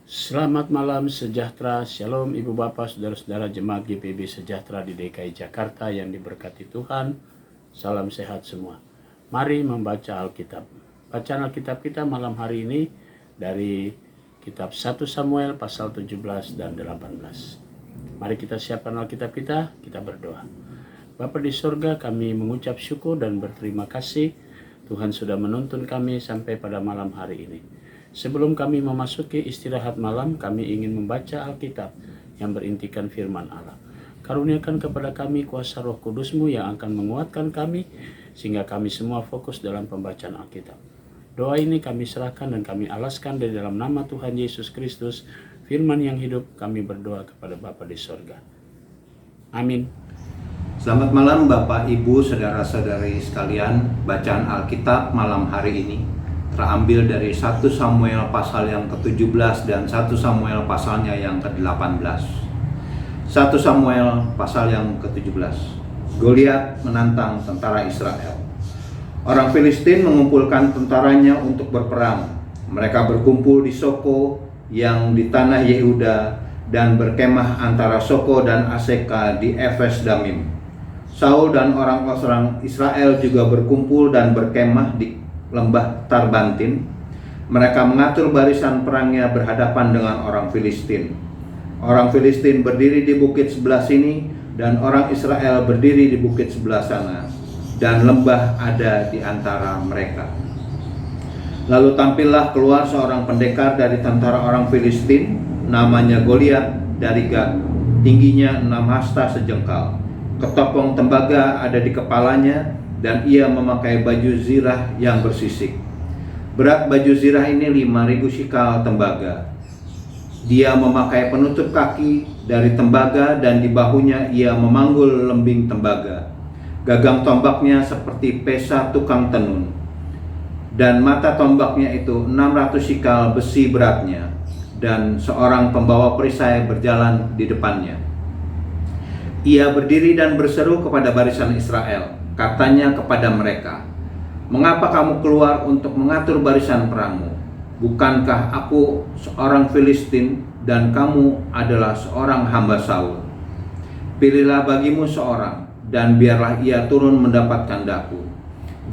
Selamat malam sejahtera, shalom ibu bapak, saudara-saudara jemaat GPB sejahtera di DKI Jakarta yang diberkati Tuhan. Salam sehat semua. Mari membaca Alkitab. Bacaan Alkitab kita malam hari ini dari kitab 1 Samuel pasal 17 dan 18. Mari kita siapkan Alkitab kita berdoa. Bapa di surga, kami mengucap syukur dan berterima kasih Tuhan sudah menuntun kami sampai pada malam hari ini. Sebelum kami memasuki istirahat malam, kami ingin membaca Alkitab yang berintikan firman Allah. Karuniakan kepada kami kuasa Roh Kudus-Mu yang akan menguatkan kami, sehingga kami semua fokus dalam pembacaan Alkitab. Doa ini kami serahkan dan kami alaskan dari dalam nama Tuhan Yesus Kristus, firman yang hidup, kami berdoa kepada Bapa di sorga. Amin. Selamat malam Bapak, Ibu, Saudara-saudari sekalian. Bacaan Alkitab malam hari ini terambil dari 1 Samuel pasal yang ke-17 dan 1 Samuel pasalnya yang ke-18. 1 Samuel pasal yang ke-17. Goliat menantang tentara Israel. Orang Filistin mengumpulkan tentaranya untuk berperang. Mereka berkumpul di Soko yang di tanah Yehuda dan berkemah antara Soko dan Aseka di Efes Damim. Saul dan orang-orang Israel juga berkumpul dan berkemah di lembah Tarbantin. Mereka mengatur barisan perangnya berhadapan dengan orang Filistin. Orang Filistin berdiri di bukit sebelah sini dan orang Israel berdiri di bukit sebelah sana, dan lembah ada di antara mereka. Lalu tampillah keluar seorang pendekar dari tentara orang Filistin, namanya Goliat dari Gat. Tingginya 6 hasta sejengkal. Ketopong tembaga ada di kepalanya, dan ia memakai baju zirah yang bersisik. Berat baju zirah ini 5.000 shikal tembaga. Dia memakai penutup kaki dari tembaga, dan di bahunya ia memanggul lembing tembaga. Gagang tombaknya seperti pesa tukang tenun, dan mata tombaknya itu 600 shikal besi beratnya, dan seorang pembawa perisai berjalan di depannya. Ia berdiri dan berseru kepada barisan Israel. Katanya kepada mereka, "Mengapa kamu keluar untuk mengatur barisan perangmu? Bukankah aku seorang Filistin dan kamu adalah seorang hamba Saul? Pilihlah bagimu seorang, dan biarlah ia turun mendapatkan daku.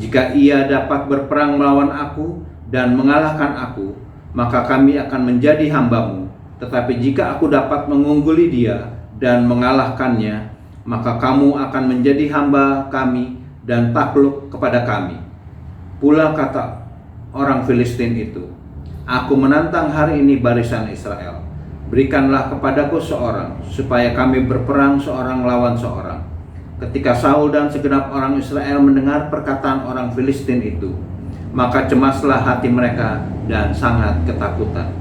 Jika ia dapat berperang melawan aku dan mengalahkan aku, maka kami akan menjadi hambamu. Tetapi jika aku dapat mengungguli dia dan mengalahkannya, maka kamu akan menjadi hamba kami dan takluk kepada kami." Pula kata orang Filistin itu, "Aku menantang hari ini barisan Israel. Berikanlah kepadaku seorang, supaya kami berperang seorang lawan seorang." Ketika Saul dan segenap orang Israel mendengar perkataan orang Filistin itu, maka cemaslah hati mereka dan sangat ketakutan.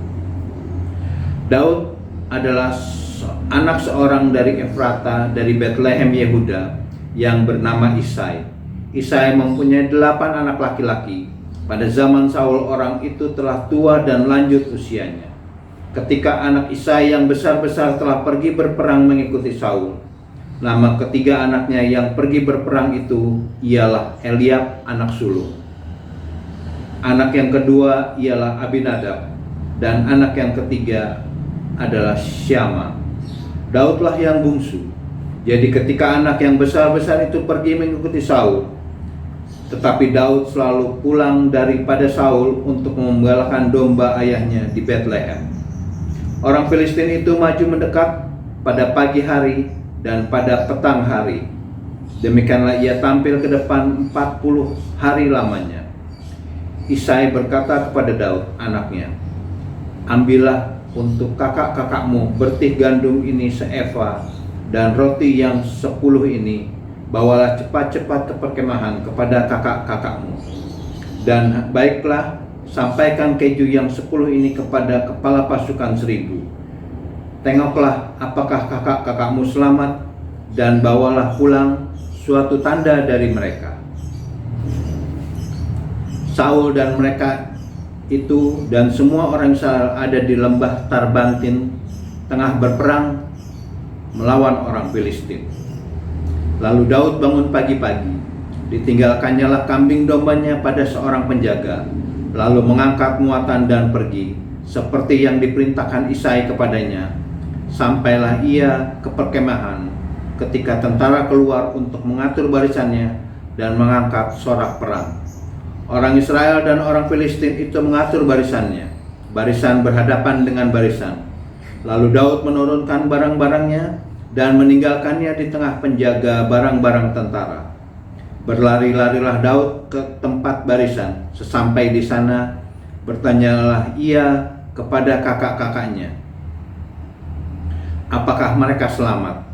Daud adalah anak seorang dari Efrata dari Betlehem Yehuda yang bernama Isai. Isai mempunyai 8 anak laki-laki. Pada zaman Saul, orang itu telah tua dan lanjut usianya. Ketika anak Isai yang besar-besar telah pergi berperang mengikuti Saul, nama ketiga anaknya yang pergi berperang itu ialah Eliab anak sulung. Anak yang kedua ialah Abinadab, dan anak yang ketiga adalah Syama. Daudlah yang bungsu. Jadi ketika anak yang besar-besar itu pergi mengikuti Saul, tetapi Daud selalu pulang daripada Saul untuk membalakan domba ayahnya di Betlehem. Orang Filistin itu maju mendekat pada pagi hari dan pada petang hari. Demikianlah ia tampil ke depan 40 hari lamanya. Isai berkata kepada Daud anaknya, "Ambillah untuk kakak-kakakmu bertih gandum ini seeva, dan roti yang 10 ini bawalah cepat-cepat ke perkemahan kepada kakak-kakakmu. Dan baiklah, sampaikan keju yang 10 ini kepada kepala pasukan 1000. Tengoklah apakah kakak-kakakmu selamat, dan bawalah pulang suatu tanda dari mereka." Saul dan mereka itu dan semua orang Israel ada di lembah Tarbantin tengah berperang melawan orang Filistin. Lalu Daud bangun pagi-pagi, ditinggalkannya lah kambing dombanya pada seorang penjaga, lalu mengangkat muatan dan pergi, seperti yang diperintahkan Isai kepadanya. Sampailah ia ke perkemahan ketika tentara keluar untuk mengatur barisannya dan mengangkat sorak perang. Orang Israel dan orang Filistin itu mengatur barisannya, barisan berhadapan dengan barisan. Lalu Daud menurunkan barang-barangnya dan meninggalkannya di tengah penjaga barang-barang tentara. Berlari-larilah Daud ke tempat barisan. Sesampai di sana, bertanyalah ia kepada kakak-kakaknya, apakah mereka selamat?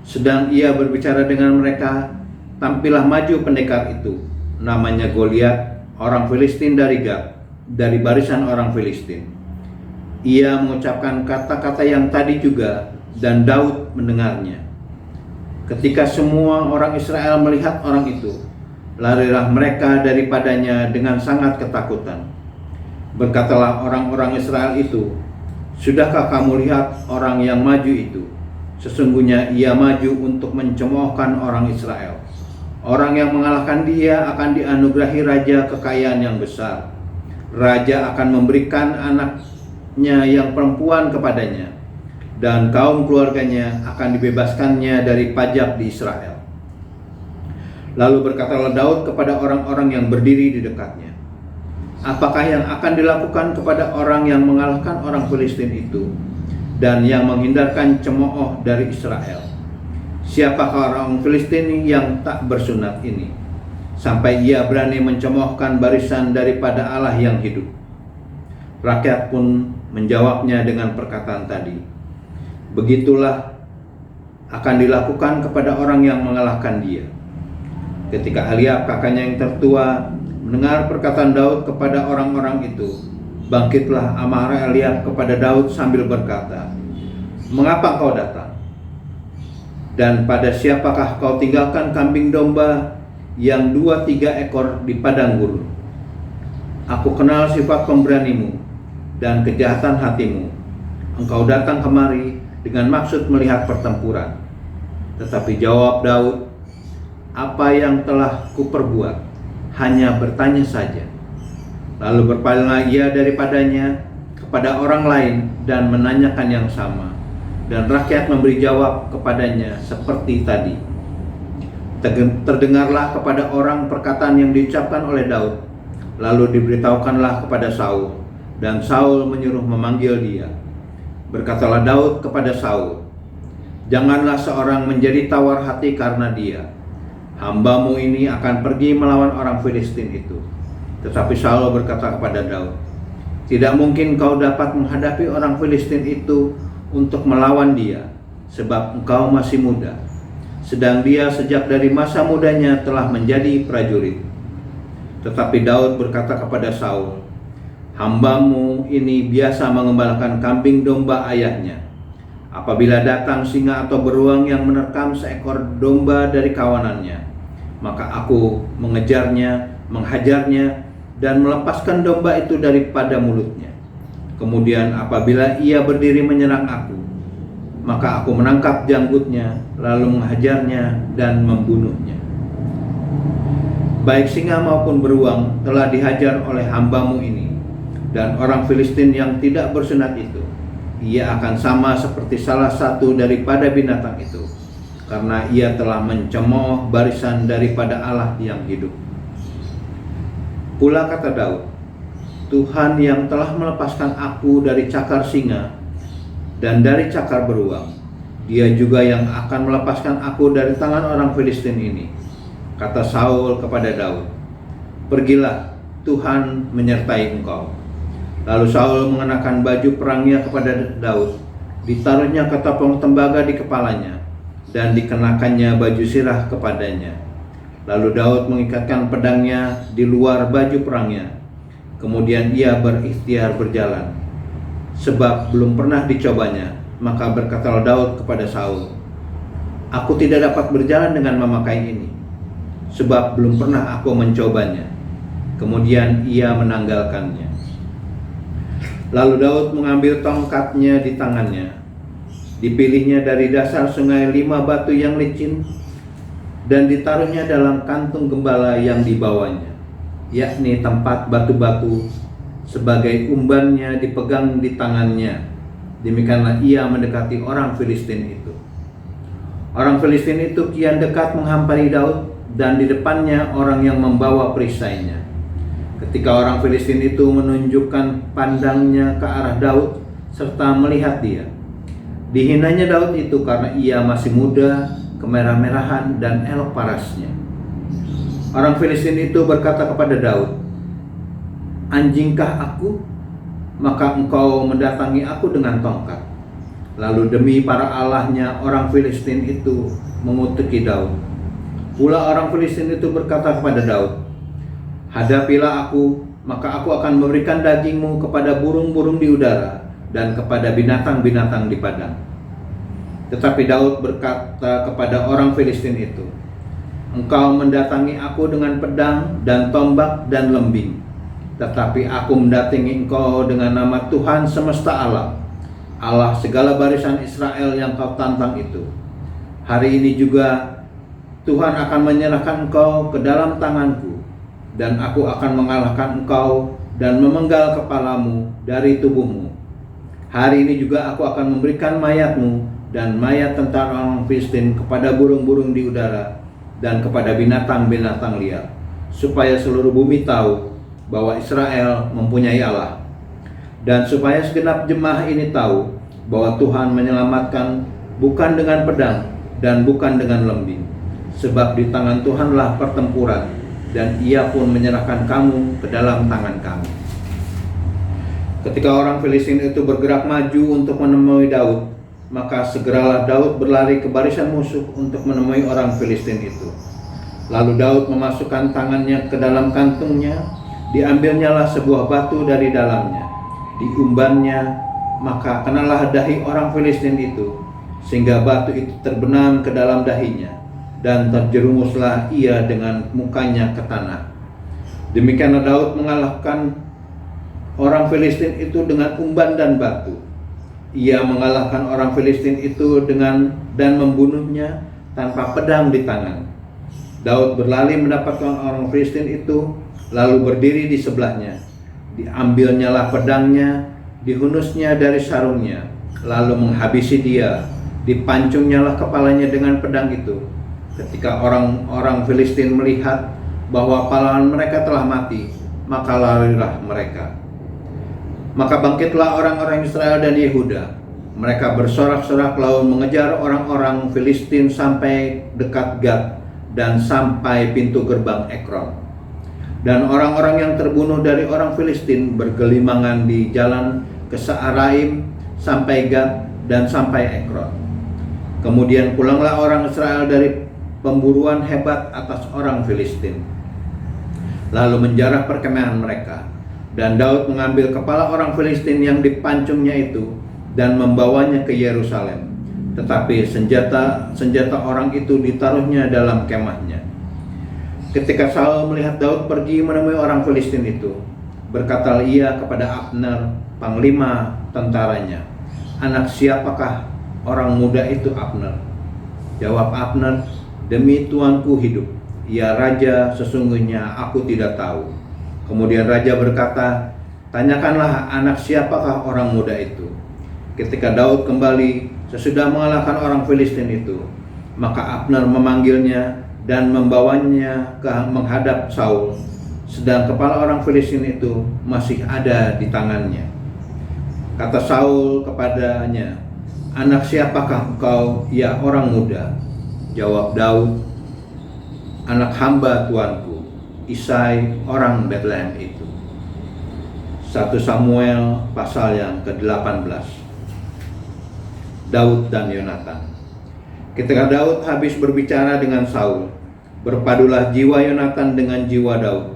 Sedang ia berbicara dengan mereka, tampillah maju pendekar itu, namanya Goliat, orang Filistin dari Gat, dari barisan orang Filistin. Ia mengucapkan kata-kata yang tadi juga, dan Daud mendengarnya. Ketika semua orang Israel melihat orang itu, larilah mereka daripadanya dengan sangat ketakutan. Berkatalah orang-orang Israel itu, "Sudahkah kamu lihat orang yang maju itu? Sesungguhnya ia maju untuk mencemoohkan orang Israel. Orang yang mengalahkan dia akan dianugerahi raja kekayaan yang besar. Raja akan memberikan anaknya yang perempuan kepadanya, dan kaum keluarganya akan dibebaskannya dari pajak di Israel." Lalu berkatalah Daud kepada orang-orang yang berdiri di dekatnya, "Apakah yang akan dilakukan kepada orang yang mengalahkan orang Filistin itu dan yang menghindarkan cemooh dari Israel? Siapakah orang Filistin yang tak bersunat ini, sampai ia berani mencemoohkan barisan daripada Allah yang hidup?" Rakyat pun menjawabnya dengan perkataan tadi, "Begitulah akan dilakukan kepada orang yang mengalahkan dia." Ketika Eliab kakaknya yang tertua mendengar perkataan Daud kepada orang-orang itu, bangkitlah amarah Eliab kepada Daud sambil berkata, "Mengapa kau datang? Dan pada siapakah kau tinggalkan kambing domba yang 2-3 ekor di padang gurun? Aku kenal sifat pemberanimu dan kejahatan hatimu. Engkau datang kemari dengan maksud melihat pertempuran." Tetapi jawab Daud, "Apa yang telah kuperbuat? Hanya bertanya saja." Lalu berpalinglah ia daripadanya kepada orang lain dan menanyakan yang sama, dan rakyat memberi jawab kepadanya seperti tadi. Terdengarlah kepada orang perkataan yang diucapkan oleh Daud, lalu diberitahukanlah kepada Saul, dan Saul menyuruh memanggil dia. Berkatalah Daud kepada Saul, "Janganlah seorang menjadi tawar hati karena dia. Hambamu ini akan pergi melawan orang Filistin itu." Tetapi Saul berkata kepada Daud, "Tidak mungkin kau dapat menghadapi orang Filistin itu untuk melawan dia, sebab engkau masih muda, sedang dia sejak dari masa mudanya telah menjadi prajurit." Tetapi Daud berkata kepada Saul, "Hambamu ini biasa mengembalakan kambing domba ayahnya. Apabila datang singa atau beruang yang menerkam seekor domba dari kawanannya, maka aku mengejarnya, menghajarnya, dan melepaskan domba itu daripada mulutnya. Kemudian apabila ia berdiri menyerang aku, maka aku menangkap janggutnya, lalu menghajarnya dan membunuhnya. Baik singa maupun beruang telah dihajar oleh hambamu ini, dan orang Filistin yang tidak bersunat itu, ia akan sama seperti salah satu daripada binatang itu, karena ia telah mencemooh barisan daripada Allah yang hidup." Pula kata Daud, "Tuhan yang telah melepaskan aku dari cakar singa dan dari cakar beruang, dia juga yang akan melepaskan aku dari tangan orang Filistin ini." Kata Saul kepada Daud, "Pergilah, Tuhan menyertai engkau." Lalu Saul mengenakan baju perangnya kepada Daud, ditaruhnya ketopong tembaga di kepalanya, dan dikenakannya baju sirah kepadanya. Lalu Daud mengikatkan pedangnya di luar baju perangnya. Kemudian ia berikhtiar berjalan, sebab belum pernah dicobanya. Maka berkatalah Daud kepada Saul, "Aku tidak dapat berjalan dengan memakai ini, sebab belum pernah aku mencobanya." Kemudian ia menanggalkannya. Lalu Daud mengambil tongkatnya di tangannya. Dipilihnya dari dasar sungai 5 batu yang licin, dan ditaruhnya dalam kantung gembala yang dibawanya, yakni tempat batu-batu sebagai umbannya dipegang di tangannya. Demikianlah ia mendekati orang Filistin itu. Orang Filistin itu kian dekat menghampiri Daud, dan di depannya orang yang membawa perisainya. Ketika orang Filistin itu menunjukkan pandangnya ke arah Daud serta melihat dia, dihinanya Daud itu karena ia masih muda, kemerah-merahan, dan elok parasnya. Orang Filistin itu berkata kepada Daud, "Anjingkah aku? Maka engkau mendatangi aku dengan tongkat." Lalu demi para allahnya orang Filistin itu mengutuki Daud. Pula orang Filistin itu berkata kepada Daud, "Hadapilah aku, maka aku akan memberikan dagingmu kepada burung-burung di udara dan kepada binatang-binatang di padang." Tetapi Daud berkata kepada orang Filistin itu, "Engkau mendatangi aku dengan pedang dan tombak dan lembing, tetapi aku mendatangi engkau dengan nama Tuhan semesta alam, Allah segala barisan Israel yang kau tantang itu. Hari ini juga Tuhan akan menyerahkan engkau ke dalam tanganku, dan aku akan mengalahkan engkau dan memenggal kepalamu dari tubuhmu. Hari ini juga aku akan memberikan mayatmu dan mayat tentara orang Filistin kepada burung-burung di udara dan kepada binatang-binatang liar, supaya seluruh bumi tahu bahwa Israel mempunyai Allah, dan supaya segenap jemaah ini tahu bahwa Tuhan menyelamatkan bukan dengan pedang dan bukan dengan lembing, sebab di tangan Tuhanlah pertempuran, dan ia pun menyerahkan kamu ke dalam tangan kami." Ketika orang Filistin itu bergerak maju untuk menemui Daud, maka segeralah Daud berlari ke barisan musuh untuk menemui orang Filistin itu. Lalu Daud memasukkan tangannya ke dalam kantungnya, diambilnyalah sebuah batu dari dalamnya, diumbannya, maka kenalah dahi orang Filistin itu, sehingga batu itu terbenam ke dalam dahinya, dan terjerumuslah ia dengan mukanya ke tanah. Demikianlah Daud mengalahkan orang Filistin itu dengan umban dan batu. Ia mengalahkan orang Filistin itu dan membunuhnya tanpa pedang di tangan. Daud berlari mendapatkan orang Filistin itu, lalu berdiri di sebelahnya. Diambilnyalah pedangnya, dihunusnya dari sarungnya, lalu menghabisi dia. Dipancungnyalah kepalanya dengan pedang itu. Ketika orang-orang Filistin melihat bahwa pahlawan mereka telah mati, maka larilah mereka. Maka bangkitlah orang-orang Israel dan Yehuda. Mereka bersorak-sorak lalu mengejar orang-orang Filistin sampai dekat Gat dan sampai pintu gerbang Ekron. Dan orang-orang yang terbunuh dari orang Filistin bergelimangan di jalan ke Saaraim sampai Gat dan sampai Ekron. Kemudian pulanglah orang Israel dari pemburuan hebat atas orang Filistin, lalu menjarah perkemahan mereka. Dan Daud mengambil kepala orang Filistin yang dipancungnya itu dan membawanya ke Yerusalem. Tetapi senjata orang itu ditaruhnya dalam kemahnya. Ketika Saul melihat Daud pergi menemui orang Filistin itu, berkatalah ia kepada Abner, panglima tentaranya, "Anak siapakah orang muda itu, Abner?" Jawab Abner, "Demi tuanku hidup, ya raja, sesungguhnya aku tidak tahu." Kemudian raja berkata, "Tanyakanlah anak siapakah orang muda itu." Ketika Daud kembali sesudah mengalahkan orang Filistin itu, maka Abner memanggilnya dan membawanya menghadap Saul, sedang kepala orang Filistin itu masih ada di tangannya. Kata Saul kepadanya, "Anak siapakah engkau, ya orang muda?" Jawab Daud, "Anak hamba tuanku, Isai orang Bethlehem itu." 1 Samuel pasal yang ke-18. Daud dan Yonatan. Ketika Daud habis berbicara dengan Saul, berpadulah jiwa Yonatan dengan jiwa Daud,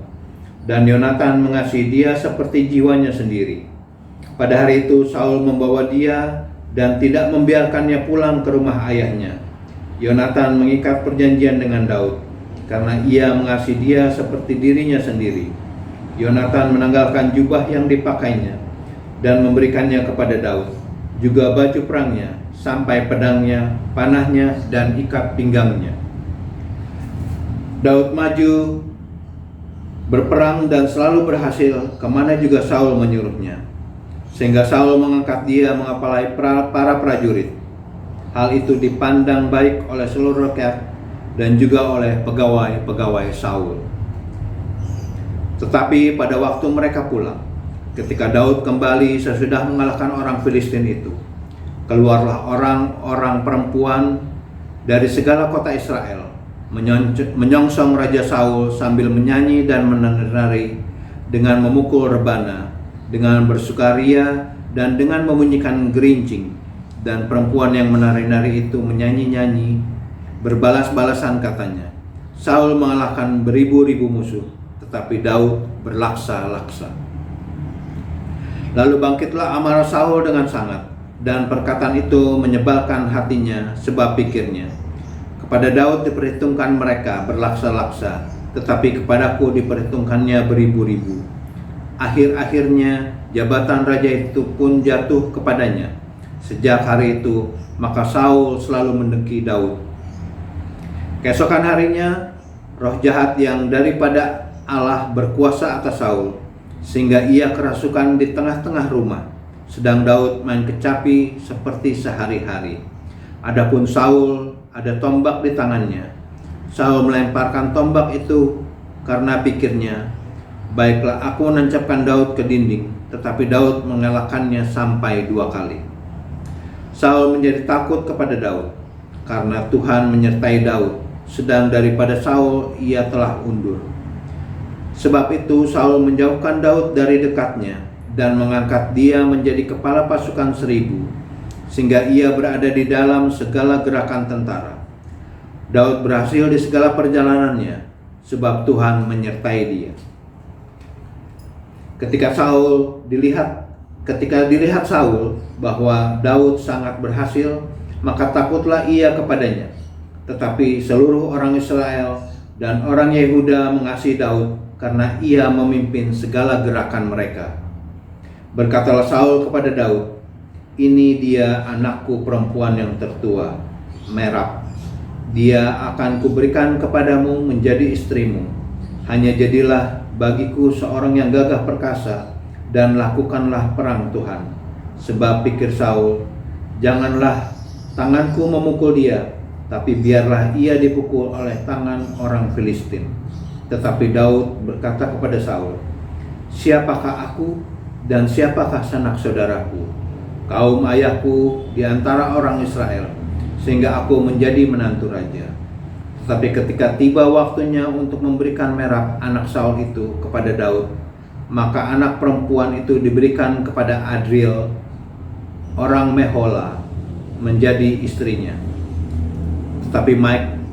dan Yonatan mengasihi dia seperti jiwanya sendiri. Pada hari itu Saul membawa dia dan tidak membiarkannya pulang ke rumah ayahnya. Yonatan mengikat perjanjian dengan Daud karena ia mengasihi dia seperti dirinya sendiri. Yonatan menanggalkan jubah yang dipakainya dan memberikannya kepada Daud, juga baju perangnya, sampai pedangnya, panahnya, dan ikat pinggangnya. Daud maju berperang dan selalu berhasil kemana juga Saul menyuruhnya, sehingga Saul mengangkat dia mengepalai para prajurit. Hal itu dipandang baik oleh seluruh rakyat dan juga oleh pegawai-pegawai Saul. Tetapi pada waktu mereka pulang, ketika Daud kembali sesudah mengalahkan orang Filistin itu, keluarlah orang-orang perempuan dari segala kota Israel menyongsong Raja Saul sambil menyanyi dan menari dengan memukul rebana, dengan bersukaria dan dengan membunyikan gerincing. Dan perempuan yang menari-nari itu menyanyi-nyanyi, berbalas-balasan katanya, Saul mengalahkan beribu-ribu musuh, tetapi Daud berlaksa-laksa. Lalu bangkitlah amarah Saul dengan sangat, dan perkataan itu menyebalkan hatinya, sebab pikirnya, kepada Daud diperhitungkan mereka berlaksa-laksa, tetapi kepadaku diperhitungkannya beribu-ribu. Akhir-akhirnya jabatan raja itu pun jatuh kepadanya. Sejak hari itu, maka Saul selalu mendengki Daud. Keesokan harinya, roh jahat yang daripada Allah berkuasa atas Saul, sehingga ia kerasukan di tengah-tengah rumah, sedang Daud main kecapi seperti sehari-hari. Adapun Saul ada tombak di tangannya. Saul melemparkan tombak itu karena pikirnya, baiklah aku menancapkan Daud ke dinding, tetapi Daud mengelakkannya sampai 2 kali. Saul menjadi takut kepada Daud, karena Tuhan menyertai Daud, sedang daripada Saul ia telah undur. Sebab itu Saul menjauhkan Daud dari dekatnya, dan mengangkat dia menjadi kepala pasukan 1000, sehingga ia berada di dalam segala gerakan tentara. Daud berhasil di segala perjalanannya, sebab Tuhan menyertai dia. Ketika dilihat Saul bahwa Daud sangat berhasil, maka takutlah ia kepadanya. Tetapi seluruh orang Israel dan orang Yehuda mengasihi Daud karena ia memimpin segala gerakan mereka. Berkatalah Saul kepada Daud, ini dia anakku perempuan yang tertua, Merab. Dia akan kuberikan kepadamu menjadi istrimu. Hanya jadilah bagiku seorang yang gagah perkasa, dan lakukanlah perang Tuhan. Sebab pikir Saul, janganlah tanganku memukul dia, tapi biarlah ia dipukul oleh tangan orang Filistin. Tetapi Daud berkata kepada Saul, siapakah aku dan siapakah sanak saudaraku, kaum ayahku di antara orang Israel, sehingga aku menjadi menantu raja. Tetapi ketika tiba waktunya untuk memberikan Merab anak Saul itu kepada Daud, maka anak perempuan itu diberikan kepada Adriel orang Mehola menjadi istrinya. Tetapi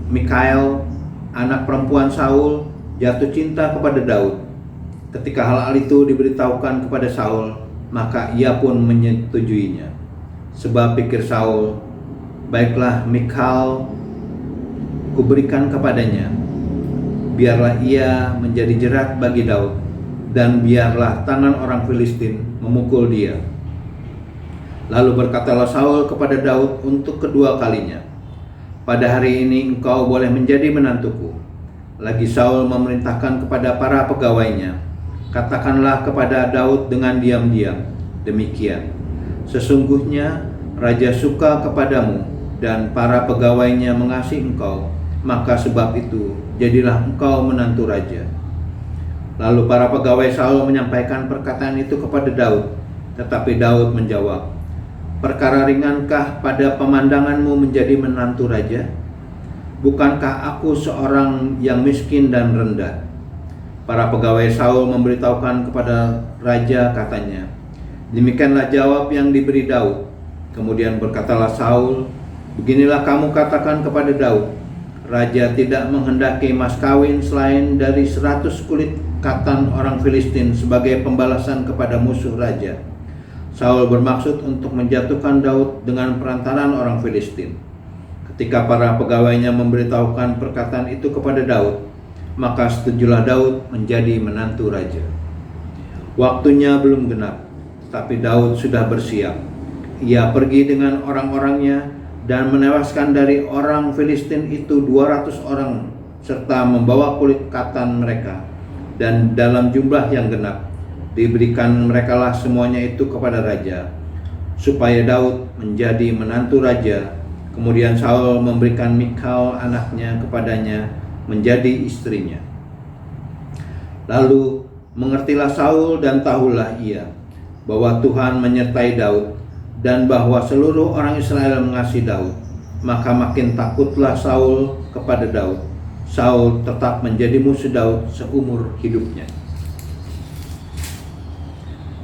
Mikhael anak perempuan Saul jatuh cinta kepada Daud. Ketika hal itu diberitahukan kepada Saul, maka ia pun menyetujuinya. Sebab pikir Saul, baiklah Mikhael kuberikan kepadanya, biarlah ia menjadi jerat bagi Daud, dan biarlah tangan orang Filistin memukul dia. Lalu berkatalah Saul kepada Daud untuk kedua kalinya, pada hari ini engkau boleh menjadi menantuku. Lagi Saul memerintahkan kepada para pegawainya, katakanlah kepada Daud dengan diam-diam, demikian, sesungguhnya raja suka kepadamu dan para pegawainya mengasihi engkau, maka sebab itu jadilah engkau menantu raja. Lalu para pegawai Saul menyampaikan perkataan itu kepada Daud, tetapi Daud menjawab, perkara ringankah pada pemandanganmu menjadi menantu raja? Bukankah aku seorang yang miskin dan rendah? Para pegawai Saul memberitahukan kepada raja, katanya, demikianlah jawab yang diberi Daud. Kemudian berkatalah Saul, beginilah kamu katakan kepada Daud, raja tidak menghendaki mas kawin selain dari 100 kulit katan orang Filistin sebagai pembalasan kepada musuh raja. Saul bermaksud untuk menjatuhkan Daud dengan perantaraan orang Filistin. Ketika para pegawainya memberitahukan perkataan itu kepada Daud, maka setujulah Daud menjadi menantu raja. Waktunya belum genap, tapi Daud sudah bersiap. Ia pergi dengan orang-orangnya dan menewaskan dari orang Filistin itu 200 orang serta membawa kulit katan mereka. dan dalam jumlah yang genap. Diberikan merekalah semuanya itu kepada raja, supaya Daud menjadi menantu raja. Kemudian Saul memberikan Michal anaknya kepadanya menjadi istrinya. Lalu mengertilah Saul dan tahulah ia bahwa Tuhan menyertai Daud dan bahwa seluruh orang Israel mengasihi Daud. Maka makin takutlah Saul kepada Daud. Saul tetap menjadi musuh Daud seumur hidupnya.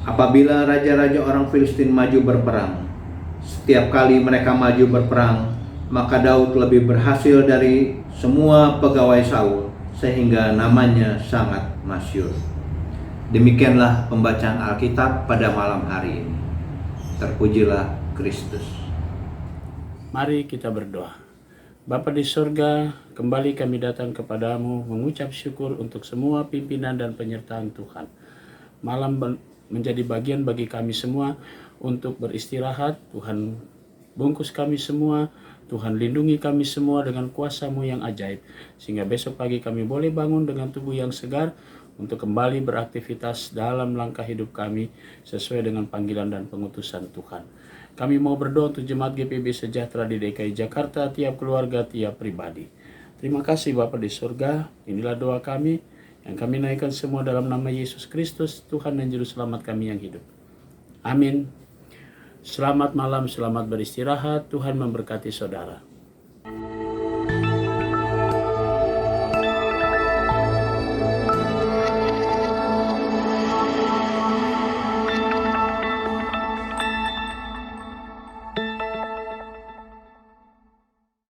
Apabila raja-raja orang Filistin maju berperang, setiap kali mereka maju berperang, maka Daud lebih berhasil dari semua pegawai Saul, sehingga namanya sangat masyhur. Demikianlah pembacaan Alkitab pada malam hari ini. Terpujilah Kristus. Mari kita berdoa. Bapa di surga, kembali kami datang kepadamu mengucap syukur untuk semua pimpinan dan penyertaan Tuhan. Malam menjadi bagian bagi kami semua untuk beristirahat. Tuhan bungkus kami semua, Tuhan lindungi kami semua dengan kuasa-Mu yang ajaib, sehingga besok pagi kami boleh bangun dengan tubuh yang segar untuk kembali beraktivitas dalam langkah hidup kami sesuai dengan panggilan dan pengutusan Tuhan. Kami mau berdoa untuk jemaat GPB Sejahtera di DKI Jakarta, tiap keluarga, tiap pribadi. Terima kasih Bapa di surga, inilah doa kami yang kami naikkan semua dalam nama Yesus Kristus, Tuhan dan Juru Selamat kami yang hidup. Amin. Selamat malam, selamat beristirahat, Tuhan memberkati saudara.